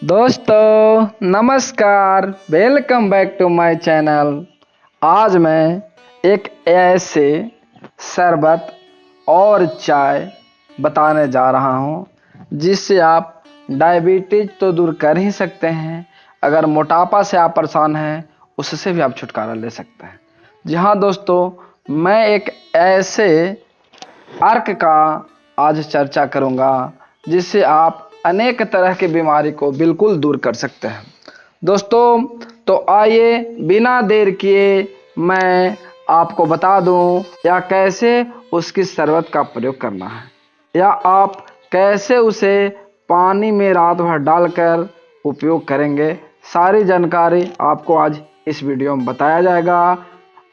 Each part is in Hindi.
दोस्तों नमस्कार, welcome back to my channel. आज मैं एक ऐसे शरबत और चाय बताने जा रहा हूँ जिससे आप डायबिटीज तो दूर कर ही सकते हैं, अगर मोटापा से आप परेशान हैं उससे भी आप छुटकारा ले सकते हैं। जी हाँ दोस्तों, मैं एक ऐसे अर्क का आज चर्चा करूँगा जिससे आप अनेक तरह की बीमारी को बिल्कुल दूर कर सकते हैं। दोस्तों तो आइए बिना देर किए मैं आपको बता दूं या कैसे उसकी शरबत का प्रयोग करना है या आप कैसे उसे पानी में रात भर डालकर उपयोग करेंगे। सारी जानकारी आपको आज इस वीडियो में बताया जाएगा।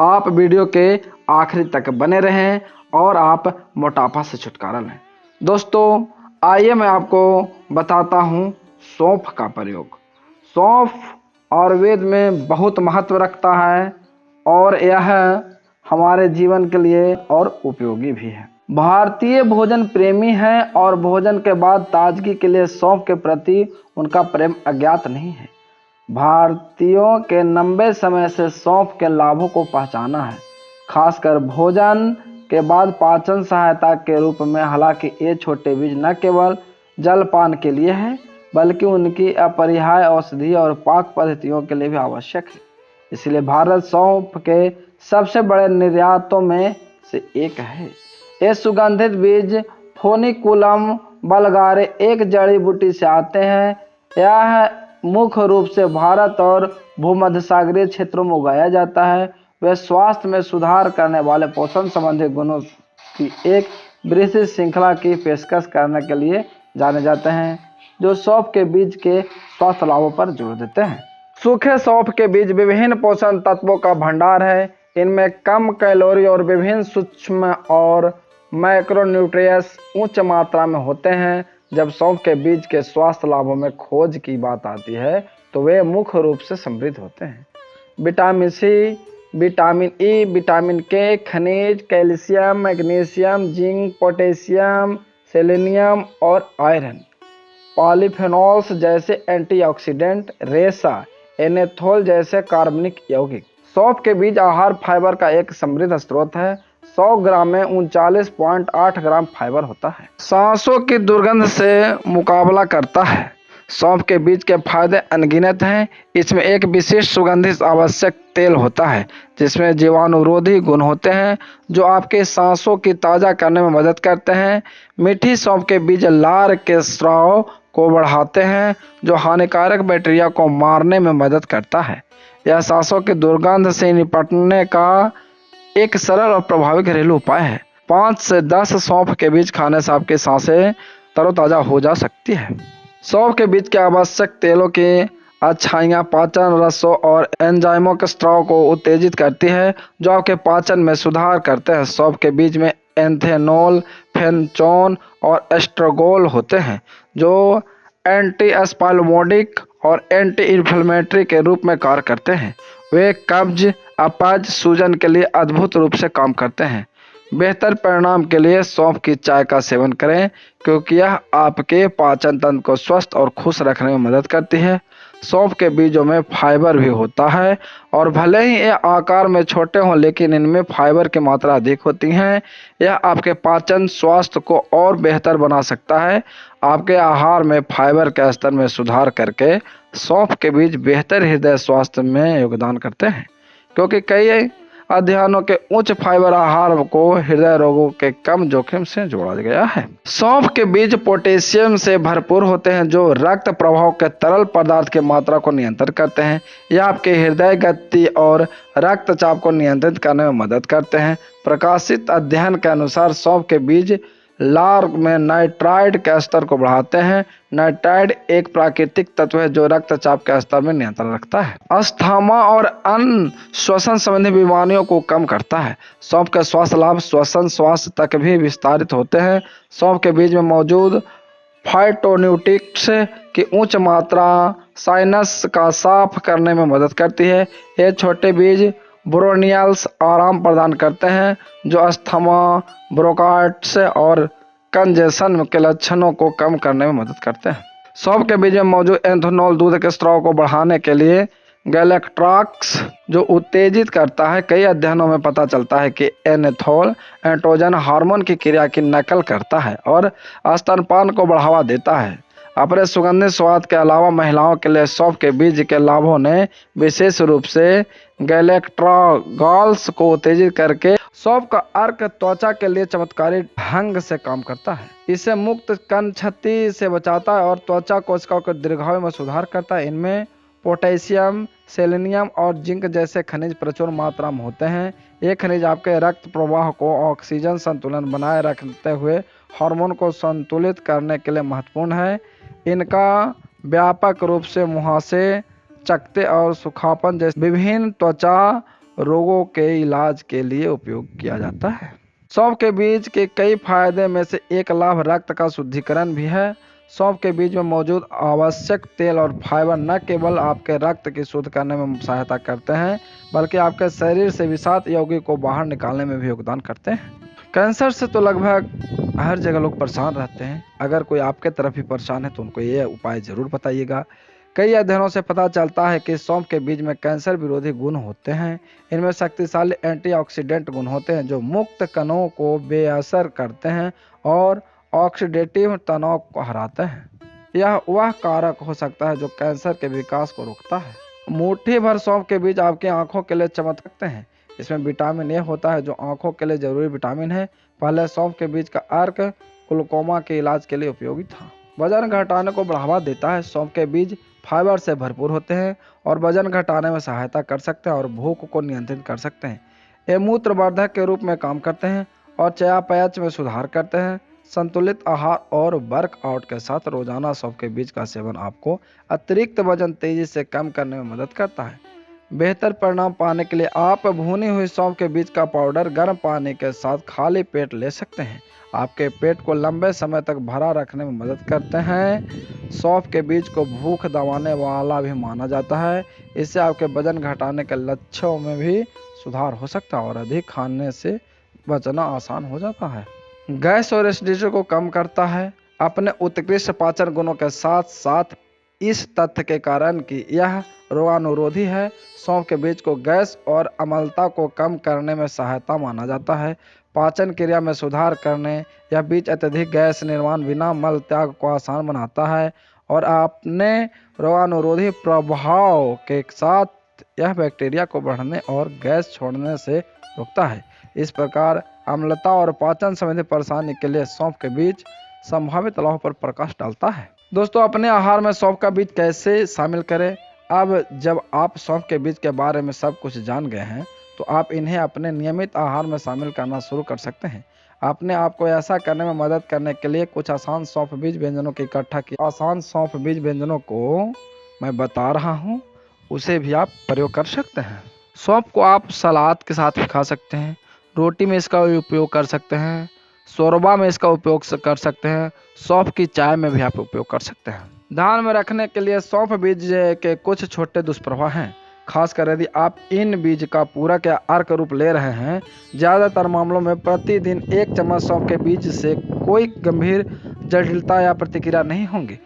आप वीडियो के आखिरी तक बने रहें और आप मोटापा से छुटकारा लें। दोस्तों आइए मैं आपको बताता हूँ सौंफ का प्रयोग। सौंफ आयुर्वेद में बहुत महत्व रखता है और यह हमारे जीवन के लिए और उपयोगी भी है। भारतीय भोजन प्रेमी हैं और भोजन के बाद ताजगी के लिए सौंफ के प्रति उनका प्रेम अज्ञात नहीं है। भारतीयों के 90 समय से सौंफ के लाभों को पहचाना है, खासकर भोजन के बाद पाचन सहायता के रूप में। हालांकि ये छोटे बीज न केवल जलपान के लिए है बल्कि उनकी अपरिहार्य औषधि और पाक पद्धतियों के लिए भी आवश्यक है। इसलिए भारत सौंफ के सबसे बड़े निर्यातों में से एक है। ये सुगंधित बीज फोनिकुलम वल्गारे एक जड़ी बूटी से आते हैं। यह मुख्य रूप से भारत और भूमध्यसागरीय क्षेत्रों में उगाया जाता है। वे स्वास्थ्य में सुधार करने वाले पोषण संबंधी गुणों की एक विस्तृत श्रृंखला की पेशकश करने के लिए जाने जाते हैं, जो सौंफ के बीज के स्वास्थ्य लाभों पर जोर देते हैं। सूखे सौंफ के बीज विभिन्न पोषण तत्वों का भंडार है। इनमें कम कैलोरी और विभिन्न सूक्ष्म और मैक्रोन्यूट्रिएंट्स उच्च मात्रा में होते हैं। जब सौंफ के बीज के स्वास्थ्य लाभों में खोज की बात आती है तो वे मुख्य रूप से समृद्ध होते हैं vitamin C, vitamin E, vitamin K, खनिज, calcium, magnesium, zinc, potassium, selenium और आयरन, पॉलीफेनॉल्स जैसे एंटीऑक्सीडेंट, रेशा, एनेथोल जैसे कार्बनिक यौगिक। सौंफ के बीज आहार फाइबर का एक समृद्ध स्रोत है। 100 ग्राम में 39.8 ग्राम फाइबर होता है। सांसों की दुर्गंध से मुकाबला करता है। सौंफ के बीज के फायदे अनगिनत हैं। इसमें एक विशिष्ट सुगंधित आवश्यक तेल होता है जिसमें जीवाणुरोधी गुण होते हैं जो आपके सांसों की ताज़ा करने में मदद करते हैं। मीठी सौंफ के बीज लार के स्राव को बढ़ाते हैं जो हानिकारक बैक्टीरिया को मारने में मदद करता है। यह सांसों की दुर्गंध से निपटने का एक सरल और प्रभावी घरेलू उपाय है। 5 से 10 सौंफ के बीज खाने से आपकी सांसें तरोताज़ा हो जा सकती है। सौंफ के बीज के आवश्यक तेलों की अच्छाइयाँ पाचन रसों और एंजाइमों के स्राव को उत्तेजित करती है जो आपके पाचन में सुधार करते हैं। सौंफ के बीज में एंथेनोल, फेनचोन और एस्ट्रोगोल होते हैं जो एंटी स्पाल्मोडिक और एंटी इन्फ्लेमेटरी के रूप में कार्य करते हैं। वे कब्ज, अपच, सूजन के लिए अद्भुत रूप से काम करते हैं। बेहतर परिणाम के लिए सौंफ की चाय का सेवन करें क्योंकि यह आपके पाचन तंत्र को स्वस्थ और खुश रखने में मदद करती है। सौंफ के बीजों में फाइबर भी होता है और भले ही ये आकार में छोटे हों लेकिन इनमें फाइबर की मात्रा अधिक होती है। यह आपके पाचन स्वास्थ्य को और बेहतर बना सकता है। आपके आहार में फाइबर के स्तर में सुधार करके सौंफ के बीज बेहतर हृदय स्वास्थ्य में योगदान करते हैं क्योंकि कई अध्ययनों के उच्च फाइबर आहार को हृदय रोगों के कम जोखिम से जोड़ा गया है। सौंफ के बीज पोटेशियम से भरपूर होते हैं जो रक्त प्रवाह के तरल पदार्थ की मात्रा को नियंत्रित करते हैं। यह आपके हृदय गति और रक्तचाप को नियंत्रित करने में मदद करते हैं। प्रकाशित अध्ययन के अनुसार सौंफ के बीज लार में नाइट्राइड के स्तर को बढ़ाते हैं। नाइट्राइड एक प्राकृतिक तत्व है जो रक्तचाप के स्तर में नियंत्रण रखता है। अस्थमा और अन्य श्वसन संबंधी बीमारियों को कम करता है। सौंफ के स्वास्थ्य लाभ श्वसन स्वास्थ्य तक भी विस्तारित होते हैं। सौंफ के बीज में मौजूद फाइटोन्यूट्रिएंट्स की उच्च मात्रा साइनस का साफ करने में मदद करती है। ये छोटे बीज ब्रोनियल्स आराम प्रदान करते हैं जो अस्थमा, ब्रोंकाइटिस और कंजेशन के लक्षणों को कम करने में मदद करते हैं। सौंफ के बीज में मौजूद एथेनॉल दूध के स्राव को बढ़ाने के लिए गैलेक्ट्रॉक्स जो उत्तेजित करता है। कई अध्ययनों में पता चलता है कि एनेथोल एंड्रोजन हार्मोन की क्रिया की नकल करता है और स्तनपान को बढ़ावा देता है। अपने सुगंधित स्वाद के अलावा महिलाओं के लिए सौंफ के बीज के लाभों ने विशेष रूप से गैलेक्ट्रॉगॉल्स को उत्तेजित करके सौंफ का अर्क त्वचा के लिए चमत्कारी ढंग से काम करता है। इसे मुक्त कण क्षति से बचाता है और त्वचा कोशिकाओं के दीर्घायु में सुधार करता है। इनमें पोटेशियम, सेलेनियम और जिंक जैसे खनिज प्रचुर मात्रा में होते हैं। ये खनिज आपके रक्त प्रवाह को ऑक्सीजन संतुलन बनाए रखते हुए हार्मोन को संतुलित करने के लिए महत्वपूर्ण है। इनका व्यापक रूप से मुहासे, चकत्ते और सूखापन जैसे विभिन्न त्वचा रोगों के इलाज के लिए उपयोग किया जाता है। सौंफ के बीज के कई फायदे में से एक लाभ रक्त का शुद्धिकरण भी है। सौंफ के बीज में मौजूद आवश्यक तेल और फाइबर न केवल आपके रक्त की शुद्ध करने में सहायता करते हैं बल्कि आपके शरीर से विषाक्त यौगिक को बाहर निकालने में भी योगदान करते हैं। कैंसर से तो लगभग हर जगह लोग परेशान रहते हैं। अगर कोई आपके तरफ ही परेशान है तो उनको ये उपाय ज़रूर बताइएगा। कई अध्ययनों से पता चलता है कि सौंफ के बीज में कैंसर विरोधी गुण होते हैं। इनमें शक्तिशाली एंटीऑक्सीडेंट गुण होते हैं जो मुक्त कणों को बेअसर करते हैं और ऑक्सीडेटिव तनाव को हराते हैं। यह वह कारक हो सकता है जो कैंसर के विकास को रोकता है। मुट्ठी भर सौंफ के बीज आपकी आंखों के लिए चमक सकते हैं। इसमें विटामिन ए होता है जो आंखों के लिए जरूरी विटामिन है। पहले सौंफ के बीज का अर्क ग्लूकोमा के इलाज के लिए उपयोगी था। वजन घटाने को बढ़ावा देता है। सौंफ के बीज फाइबर से भरपूर होते हैं और वजन घटाने में सहायता कर सकते हैं और भूख को नियंत्रित कर सकते हैं। ये मूत्रवर्धक के रूप में काम करते हैं और चयापचय में सुधार करते हैं। संतुलित आहार और वर्कआउट के साथ रोजाना सौंफ के बीज का सेवन आपको अतिरिक्त वजन तेजी से कम करने में मदद करता है। बेहतर परिणाम पाने के लिए आप भुनी हुई सौंफ के बीज का पाउडर गर्म पानी के साथ खाली पेट ले सकते हैं। आपके पेट को लंबे समय तक भरा रखने में मदद करते हैं। सौंफ के बीज को भूख दबाने वाला भी माना जाता है। इससे आपके वजन घटाने के लक्ष्यों में भी सुधार हो सकता है और अधिक खाने से बचना आसान हो जाता है। गैस और एसिडिटी को कम करता है। अपने उत्कृष्ट पाचन गुणों के साथ साथ इस तथ्य के कारण कि यह रोगानुरोधी है, सौंफ के बीज को गैस और अम्लता को कम करने में सहायता माना जाता है। पाचन क्रिया में सुधार करने यह बीज अत्यधिक गैस निर्माण बिना मल त्याग को आसान बनाता है और अपने रोगानुरोधी प्रभाव के साथ यह बैक्टीरिया को बढ़ने और गैस छोड़ने से रोकता है। इस प्रकार अम्लता और पाचन संबंधी परेशानी के लिए सौंफ के बीज संभावित लाभों पर प्रकाश डालता है। दोस्तों, अपने आहार में सौंफ का बीज कैसे शामिल करें? अब जब आप सौंफ के बीज के बारे में सब कुछ जान गए हैं तो आप इन्हें अपने नियमित आहार में शामिल करना शुरू कर सकते हैं। अपने आप को ऐसा करने में मदद करने के लिए कुछ आसान सौंफ बीज व्यंजनों की इकट्ठा की आसान सौंफ बीज व्यंजनों को मैं बता रहा हूँ, उसे भी आप प्रयोग कर सकते हैं। सौंफ को आप सलाद के साथ भी खा सकते हैं, रोटी में इसका उपयोग कर सकते हैं, शोरबा में इसका उपयोग कर सकते हैं, सौंफ की चाय में भी आप उपयोग कर सकते हैं। ध्यान में रखने के लिए सौंफ बीज के कुछ छोटे दुष्प्रभाव हैं, खासकर यदि आप इन बीज का पूरक या अर्क रूप ले रहे हैं। ज़्यादातर मामलों में प्रतिदिन 1 चम्मच सौंफ के बीज से कोई गंभीर जटिलता या प्रतिक्रिया नहीं होंगी।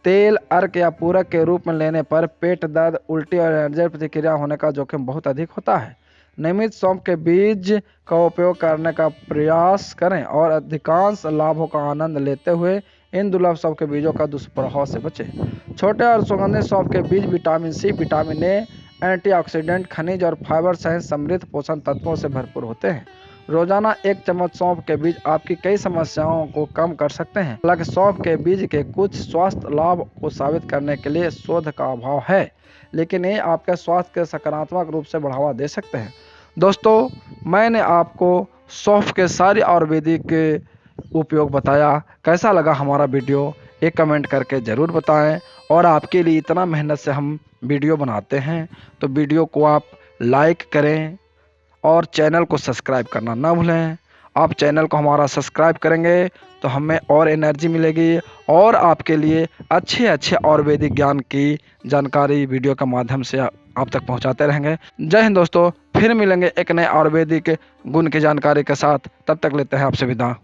तेल, अर्क या पूरक के रूप में लेने पर पेट दर्द, उल्टी और एलर्जी प्रतिक्रिया होने का जोखिम बहुत अधिक होता है। नियमित सौंफ के बीज का उपयोग करने का प्रयास करें और अधिकांश लाभों का आनंद लेते हुए इन दुर्लभ सौंफ के बीजों का दुष्प्रभाव से बचें। छोटे और सुगंधित सौंफ के बीज vitamin C, vitamin A, antioxidant, खनिज और फाइबर सहित समृद्ध पोषण तत्वों से भरपूर होते हैं। रोजाना 1 चम्मच सौंफ के बीज आपकी कई समस्याओं को कम कर सकते हैं। हालांकि सौंफ के बीज के कुछ स्वास्थ्य लाभ को साबित करने के लिए शोध का अभाव है, लेकिन ये आपके स्वास्थ्य के सकारात्मक रूप से बढ़ावा दे सकते हैं। दोस्तों, मैंने आपको सौंफ के सारे आयुर्वेदिक उपयोग बताया। कैसा लगा हमारा वीडियो एक कमेंट करके ज़रूर बताएं। और आपके लिए इतना मेहनत से हम वीडियो बनाते हैं तो वीडियो को आप लाइक करें और चैनल को सब्सक्राइब करना ना भूलें। आप चैनल को हमारा सब्सक्राइब करेंगे तो हमें और एनर्जी मिलेगी और आपके लिए अच्छे आयुर्वेदिक ज्ञान की जानकारी वीडियो के माध्यम से आप तक पहुंचाते रहेंगे। जय हिंद दोस्तों, फिर मिलेंगे एक नए आयुर्वेदिक गुण की जानकारी के साथ। तब तक लेते हैं आपसे विदा।